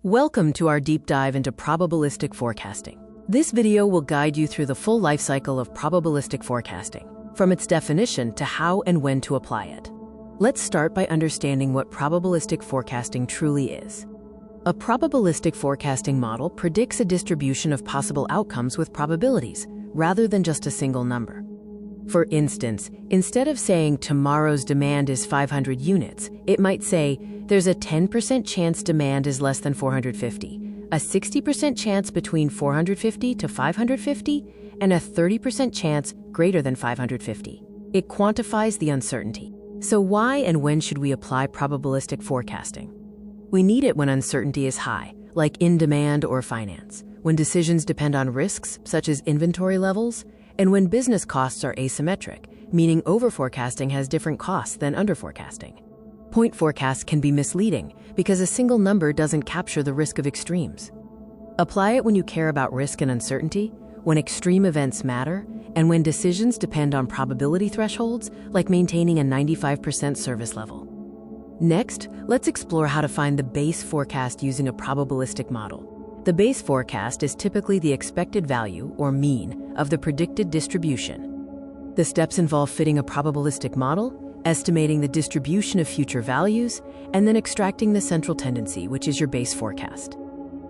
Welcome to our deep dive into probabilistic forecasting. This video will guide you through the full life cycle of probabilistic forecasting, from its definition to how and when to apply it. Let's start by understanding what probabilistic forecasting truly is. A probabilistic forecasting model predicts a distribution of possible outcomes with probabilities, rather than just a single number. For instance, instead of saying tomorrow's demand is 500 units, it might say there's a 10% chance demand is less than 450, a 60% chance between 450 to 550, and a 30% chance greater than 550. It quantifies the uncertainty. So why and when should we apply probabilistic forecasting? We need it when uncertainty is high, like in demand or finance, when decisions depend on risks, such as inventory levels, and when business costs are asymmetric, meaning overforecasting has different costs than underforecasting. Point forecasts can be misleading because a single number doesn't capture the risk of extremes. Apply it when you care about risk and uncertainty, when extreme events matter, and when decisions depend on probability thresholds, like maintaining a 95% service level. Next, let's explore how to find the base forecast using a probabilistic model. The base forecast is typically the expected value, or mean, of the predicted distribution. The steps involve fitting a probabilistic model, estimating the distribution of future values, and then extracting the central tendency, which is your base forecast.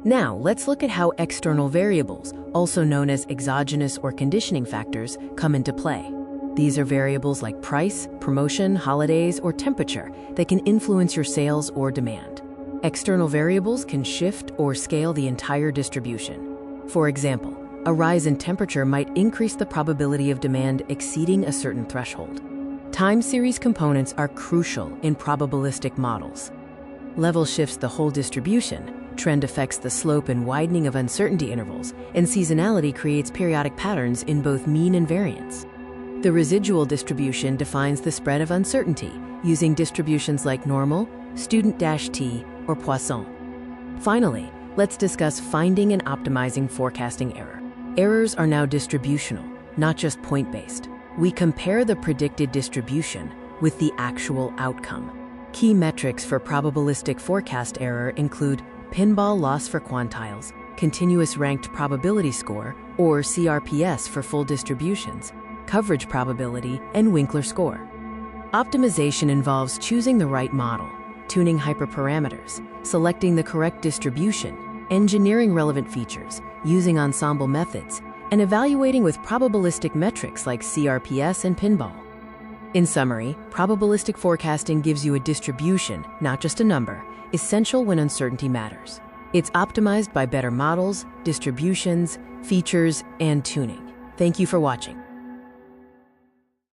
Now, let's look at how external variables, also known as exogenous or conditioning factors, come into play. These are variables like price, promotion, holidays, or temperature that can influence your sales or demand. External variables can shift or scale the entire distribution. For example, a rise in temperature might increase the probability of demand exceeding a certain threshold. Time series components are crucial in probabilistic models. Level shifts the whole distribution, trend affects the slope and widening of uncertainty intervals, and seasonality creates periodic patterns in both mean and variance. The residual distribution defines the spread of uncertainty using distributions like normal, student-t, or Poisson. Finally, let's discuss finding and optimizing forecasting error. Errors are now distributional, not just point-based. We compare the predicted distribution with the actual outcome. Key metrics for probabilistic forecast error include pinball loss for quantiles, continuous ranked probability score, or CRPS for full distributions, coverage probability, and Winkler score. Optimization involves choosing the right model, tuning hyperparameters, selecting the correct distribution, engineering relevant features, using ensemble methods, and evaluating with probabilistic metrics like CRPS and pinball. In summary, probabilistic forecasting gives you a distribution, not just a number, essential when uncertainty matters. It's optimized by better models, distributions, features, and tuning. Thank you for watching.